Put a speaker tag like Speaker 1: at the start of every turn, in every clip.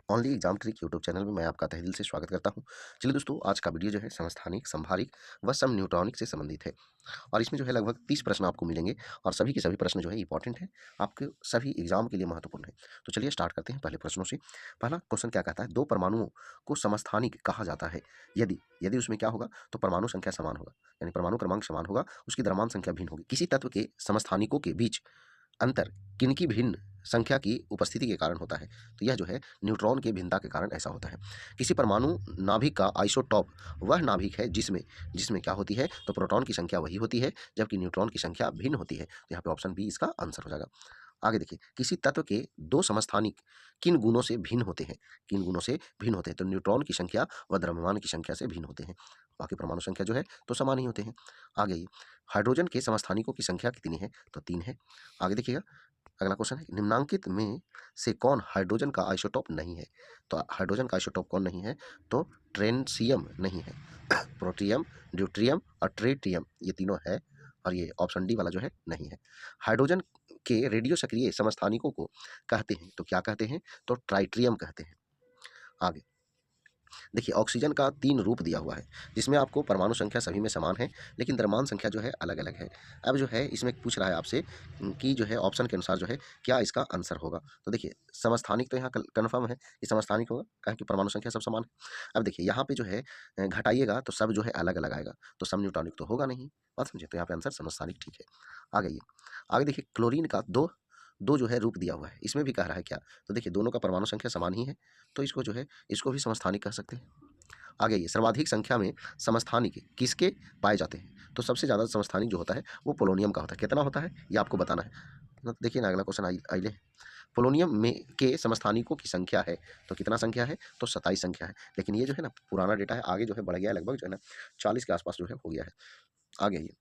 Speaker 1: Only exam trick YouTube channel में मैं आपका तहे दिल से स्वागत करता हूं। चलिए दोस्तों, आज का वीडियो जो है समस्थानिक, संभारिक व सम न्यूट्रॉनिक से संबंधित है और इसमें जो है लगभग 30 प्रश्न आपको मिलेंगे और सभी के सभी प्रश्न जो है इंपॉर्टेंट है, आपके सभी एग्जाम के लिए महत्वपूर्ण है। तो चलिए स्टार्ट करते हैं पहले प्रश्नों से। पहला क्वेश्चन क्या कहता है, दो परमाणुओं को समस्थानिक कहा जाता है यदि यदि उसमें क्या होगा, तो परमाणु संख्या समान होगा, यानी परमाणु क्रमांक समान होगा, उसकी द्रव्यमान संख्या भिन्न होगी। किसी तत्व के समस्थानिकों के बीच अंतर किनकी भिन्न संख्या की उपस्थिति के कारण होता है। तो यह जो है न्यूट्रॉन के भिन्नता के कारण ऐसा होता है। किसी परमाणु नाभिक का आइसोटॉप वह नाभिक है जिसमें जिसमें क्या होती है, तो प्रोटॉन की संख्या वही होती है जबकि न्यूट्रॉन की संख्या भिन्न होती है। तो यहाँ पे ऑप्शन बी इसका आंसर हो जाएगा। आगे देखिए, किसी तत्व के दो समस्थानिक किन गुणों से भिन्न होते हैं, किन गुणों से भिन्न होते हैं, तो न्यूट्रॉन की संख्या व द्रव्यमान की संख्या से भिन्न होते हैं। बाकी परमाणु संख्या जो है तो समान ही होते हैं। आगे ये हाइड्रोजन के समस्थानिकों की संख्या कितनी है, तो 3 है। आगे देखिएगा, अगला क्वेश्चन है, निम्नांकित में से कौन हाइड्रोजन का आइसोटोप नहीं है। तो हाइड्रोजन का आइसोटोप कौन नहीं है, तो ट्रेंसियम नहीं है, प्रोटियम, ड्यूट्रियम और ट्रेटियम ये तीनों है और ये ऑप्शन डी वाला जो है नहीं है। हाइड्रोजन के रेडियो सक्रिय समस्थानिकों को कहते हैं, तो क्या कहते हैं, तो ट्राइट्रियम कहते हैं। आगे देखिए, ऑक्सीजन का 3 रूप दिया हुआ है जिसमें आपको परमाणु संख्या सभी में समान है लेकिन द्रव्यमान संख्या जो है अलग अलग है। अब जो है इसमें पूछ रहा है आपसे कि जो है ऑप्शन के अनुसार जो है क्या इसका आंसर होगा। तो देखिए, समस्थानिक तो यहाँ कन्फर्म है कि समस्थानिक होगा, कहें कि परमाणु संख्या सब समान है। अब देखिए यहाँ पे जो है घटाइएगा तो सब जो है अलग अलग आएगा, तो सम न्यूट्रॉनिक तो होगा नहीं। बात समझे, तो यहाँ पे आंसर समस्थानिक ठीक है। आगे ये आगे देखिए, क्लोरीन का दो दो जो है रूप दिया हुआ है, इसमें भी कह रहा है क्या, तो देखिए दोनों का परमाणु संख्या समान ही है, तो इसको जो है इसको भी समस्थानिक कह सकते हैं। आगे ये सर्वाधिक संख्या में समस्थानिक किसके पाए जाते हैं, तो सबसे ज़्यादा समस्थानिक जो होता है वो पोलोनियम का होता है। कितना होता है ये आपको बताना है। तो देखिए ना, अगला क्वेश्चन आइले, पोलोनियम में के समस्थानिकों की संख्या है, तो कितना संख्या है, तो 27 संख्या है। लेकिन ये जो है ना पुराना डेटा है, आगे जो है बढ़ गया है, लगभग जो है ना 40 के आसपास जो है हो गया है। आगे ये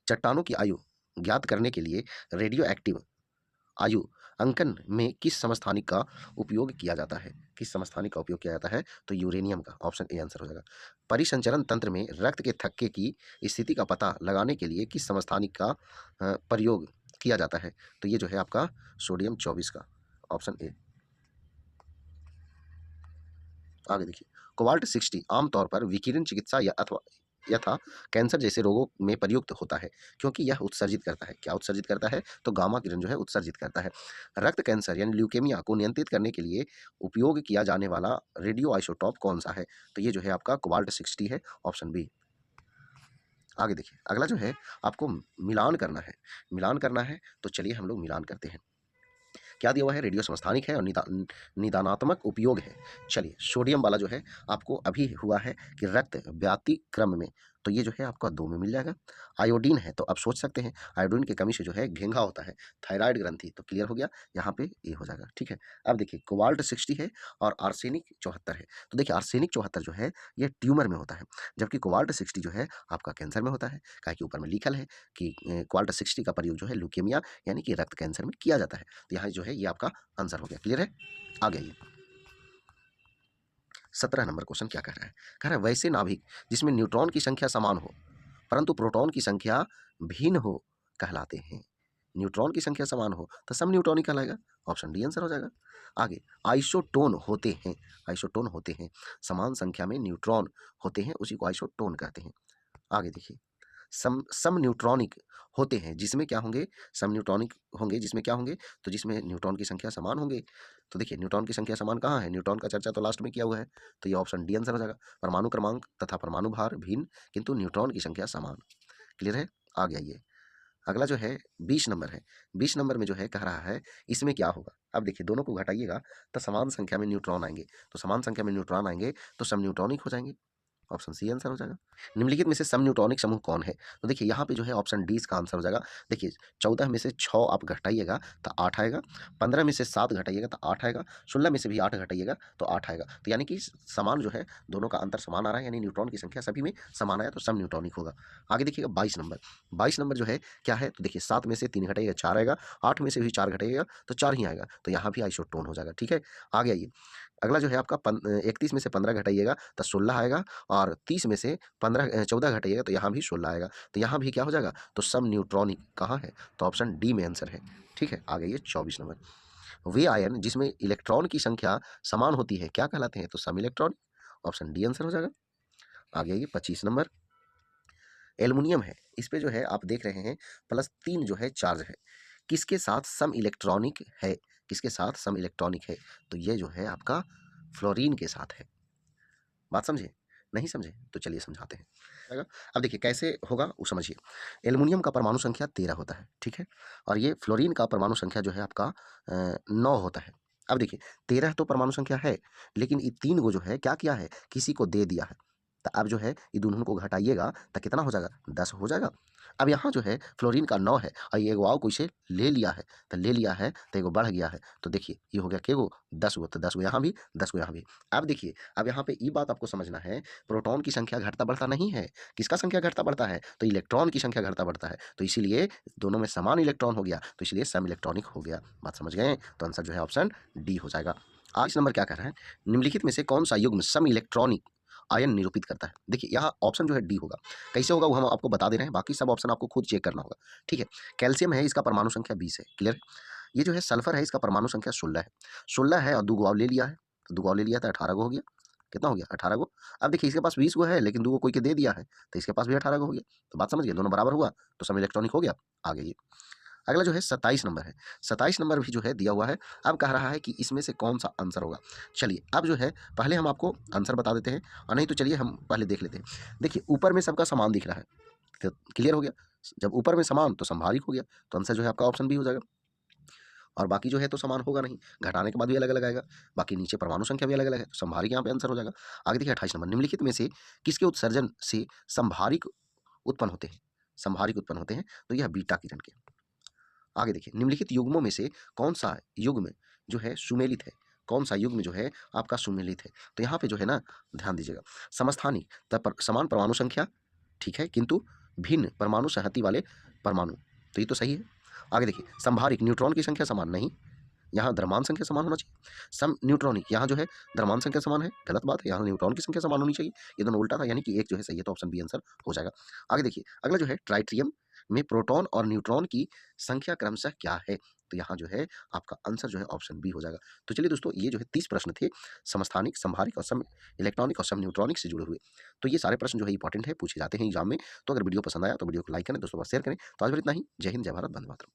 Speaker 1: चट्टानों की आयु ज्ञात करने के लिए रेडियो एक्टिव आयु अंकन में किस समस्थानिक का उपयोग किया जाता है, किस समस्थानिक का उपयोग किया जाता है, तो यूरेनियम का, ऑप्शन ए आंसर हो जाएगा। परिसंचरण तंत्र में रक्त के थक्के की स्थिति का पता लगाने के लिए किस समस्थानिक का प्रयोग किया जाता है, तो ये जो है आपका सोडियम 24 का, ऑप्शन ए। आगे देखिए, कोबाल्ट 60 आमतौर पर विकिरण चिकित्सा या अथवा यथा कैंसर जैसे रोगों में प्रयुक्त होता है क्योंकि यह उत्सर्जित करता है, क्या उत्सर्जित करता है, तो गामा किरण जो है उत्सर्जित करता है। रक्त कैंसर यानी ल्यूकेमिया को नियंत्रित करने के लिए उपयोग किया जाने वाला रेडियो आइसोटॉप कौन सा है, तो ये जो है आपका कोबाल्ट 60 है, ऑप्शन बी। आगे देखिए, अगला जो है आपको मिलान करना है, मिलान करना है, तो चलिए हम लोग मिलान करते हैं। क्या दिया हुआ है, रेडियो समस्थानिक है और निदानात्मक उपयोग है। चलिए, सोडियम वाला जो है आपको अभी हुआ है कि रक्त व्याप्ति क्रम में, तो ये जो है आपका 2 में मिल जाएगा। आयोडीन है, तो अब सोच सकते हैं आयोडीन की कमी से जो है घेंघा होता है, थायराइड ग्रंथि, तो क्लियर हो गया, यहाँ पे ये हो जाएगा। ठीक है, अब देखिए कोबाल्ट 60 है और आर्सेनिक 74 है, तो देखिए आर्सेनिक 74 जो है ये ट्यूमर में होता है जबकि कोबाल्ट 60 जो है आपका कैंसर में होता है। काहे कि ऊपर में लिखल है कि कोबाल्ट 60 का प्रयोग जो है ल्यूकेमिया यानी कि रक्त कैंसर में किया जाता है। तो यहाँ जो है ये आपका आंसर हो गया, क्लियर है। आगे आइए, 17 नंबर क्वेश्चन क्या कह रहा है, कह रहा है वैसे नाभिक जिसमें न्यूट्रॉन की संख्या समान हो परंतु प्रोटॉन की संख्या भिन्न हो कहलाते हैं। न्यूट्रॉन की संख्या समान हो तो सम न्यूट्रॉनिक कहलाएगा, ऑप्शन डी आंसर हो जाएगा। आगे आइसोटोन होते हैं, आइसोटोन होते हैं, समान संख्या में न्यूट्रॉन होते हैं, उसी को आइसोटोन कहते हैं। आगे देखिए, सम न्यूट्रॉनिक होते हैं जिसमें क्या होंगे, सम न्यूट्रॉनिक होंगे जिसमें क्या होंगे, तो जिसमें न्यूट्रॉन की संख्या समान होंगे। तो देखिए न्यूट्रॉन की संख्या समान कहाँ है, न्यूट्रॉन का चर्चा तो लास्ट में किया हुआ है, तो ये ऑप्शन डी आंसर हो जाएगा। परमाणु क्रमांक तथा परमाणु भार भिन्न किंतु न्यूट्रॉन की संख्या समान, क्लियर है। आगे आइए, अगला जो है 20 नंबर है। 20 नंबर में जो है कह रहा है इसमें क्या होगा, अब देखिए दोनों को घटाइएगा तो समान संख्या में न्यूट्रॉन आएंगे, तो समान संख्या में न्यूट्रॉन आएंगे तो सम न्यूट्रॉनिक हो जाएंगे, ऑप्शन सी आंसर हो जाएगा। निम्नलिखित में से सम न्यूट्रॉनिक समूह कौन है, तो देखिए यहाँ पे जो है ऑप्शन डी इसका आंसर हो जाएगा। देखिए 14 में से 6 आप घटाइएगा तो 8 आएगा, 15 में से 7 घटाइएगा तो 8 आएगा, 16 में से भी 8 घटाइएगा तो 8 आएगा। तो यानी कि समान जो है दोनों का अंतर समान आ रहा है, यानी न्यूट्रॉन की संख्या सभी में समान आया तो सम न्यूट्रॉनिक होगा। आगे देखिएगा 22 नंबर, 22 नंबर जो है क्या है, तो देखिए 7 में से 3 घटाइएगा 4 आएगा, 8 में से भी 4 घटाइएगा तो 4 ही आएगा, तो यहाँ भी आइसोटोन हो जाएगा। ठीक है, आगे आइए, अगला जो है आपका 31 में से 15 घटाइएगा तो 16 आएगा और 30 में से 14 घटाइएगा तो यहाँ भी 16 आएगा, तो यहाँ भी क्या हो जाएगा, तो सम न्यूट्रॉनिक कहाँ है, तो ऑप्शन डी में आंसर है। ठीक है, आ गई 24 नंबर। वे आयन जिसमें इलेक्ट्रॉन की संख्या समान होती है क्या कहलाते हैं? तो सम इलेक्ट्रॉनिक। ऑप्शन डी आंसर हो जाएगा। आगे आइए 25 नंबर। एल्युमिनियम है, इस पे जो है आप देख रहे हैं +3 जो है चार्ज है। किसके साथ सम इलेक्ट्रॉनिक है? किसके साथ सम इलेक्ट्रॉनिक है? तो ये जो है आपका फ्लोरीन के साथ है। बात समझे? नहीं समझे? तो चलिए समझाते हैं। आएगा। अब देखिए कैसे होगा वो समझिए। एल्युमिनियम का परमाणु संख्या 13 होता है, ठीक है? और ये फ्लोरीन का परमाणु संख्या जो है आपका 9 होता है। अब देखिए 13 तो परमाणु संख्या है, लेकिन ये 3 को जो है क्या किया है? किसी को दे दिया है। तो अब जो है ये दोनों को घटाइएगा तो कितना हो जाएगा? 10 हो जाएगा। अब यहाँ जो है फ्लोरीन का 9 है और ये एगो को इसे ले लिया है, तो ले लिया है तो एगो बढ़ गया है। तो देखिए ये हो गया केगो 10 गो, तो 10 गो यहाँ भी, 10 गो यहाँ भी। अब देखिए अब यहाँ पे ये बात आपको समझना है, प्रोटॉन की संख्या घटता बढ़ता नहीं है। किसका संख्या घटता बढ़ता है? तो इलेक्ट्रॉन की संख्या घटता बढ़ता है। तो इसीलिए दोनों में समान इलेक्ट्रॉन हो गया, तो इसलिए सम इलेक्ट्रॉनिक हो गया। बात समझ गए? तो आंसर जो है ऑप्शन डी हो जाएगा। आज नंबर क्या कह रहा है? निम्नलिखित में से कौन सा युग्म सम इलेक्ट्रॉनिक आयन निरूपित करता है? देखिए यहाँ ऑप्शन जो है डी होगा। कैसे होगा वो हम आपको बता दे रहे हैं, बाकी सब ऑप्शन आपको खुद चेक करना होगा। ठीक है, कैल्शियम है, इसका परमाणु संख्या 20 है, क्लियर। ये जो है सल्फर है, इसका परमाणु संख्या 16 है। 16 है और 2 गो और ले लिया है, तो 2 गो और ले लिया तो 18 गो हो गया। कितना हो गया? 18 गो। अब देखिए इसके पास 20 गो है, लेकिन 2 गो कोई के दे दिया है, तो इसके पास भी 18 गो हो गया। तो बात समझ गए? दोनों बराबर हुआ तो सब इलेक्ट्रॉनिक हो गया। आगे ये अगला जो है 27 नंबर है। 27 नंबर भी जो है दिया हुआ है। अब कह रहा है कि इसमें से कौन सा आंसर होगा। चलिए अब जो है पहले हम आपको आंसर बता देते हैं, और नहीं तो चलिए हम पहले देख लेते हैं। देखिए ऊपर में सबका समान दिख रहा है, तो क्लियर हो गया। जब ऊपर में समान तो संभाविक हो गया, तो आंसर जो है आपका ऑप्शन बी हो जाएगा। और बाकी जो है तो समान होगा नहीं, घटाने के बाद भी अलग अलग आएगा। बाकी नीचे परमाणु संख्या भी अलग अलग है, तो संभाविक यहाँ पे आंसर हो जाएगा। आगे देखिए 28 नंबर। निम्नलिखित में से किसके उत्सर्जन से संभाविक उत्पन्न होते हैं? संभाविक उत्पन्न होते हैं, तो यह बीटा किरण के। आगे देखिए निम्नलिखित युग्मों में से कौन सा युग्म जो है सुमेलित है? कौन सा युग्म जो है आपका सुमेलित है? तो यहाँ पे जो है ना ध्यान दीजिएगा। समस्थानिक समान परमाणु संख्या, ठीक है, किंतु भिन्न परमाणु संहति वाले परमाणु, तो ये तो सही है। आगे देखिए संभारिक न्यूट्रॉन की संख्या समान नहीं, यहाँ द्रव्यमान संख्या समान होना चाहिए। सम न्यूट्रॉनिक यहाँ जो है द्रव्यमान संख्या समान है, गलत बात है, यहाँ न्यूट्रॉन की संख्या समान होनी चाहिए। ये दोनों उल्टा था, यानी कि एक जो है सही है, तो ऑप्शन बी आंसर हो जाएगा। आगे देखिए अगला जो है ट्राइट्रियम में प्रोटॉन और न्यूट्रॉन की संख्या क्रमशः क्या है? तो यहाँ जो है आपका आंसर जो है ऑप्शन बी हो जाएगा। तो चलिए दोस्तों ये जो है 30 प्रश्न थे समस्थानिक, संभारिक और सम इलेक्ट्रॉनिक और सम न्यूट्रॉनिक से जुड़े हुए। तो ये सारे प्रश्न जो है इंपॉर्टेंट है, पूछे जाते हैं एग्जाम में। तो अगर वीडियो पसंद आया तो वीडियो को लाइक करें, दोस्तों शेयर करें। तो आज बस इतना ही। जय हिंद, जय भारत, वंदे मातरम।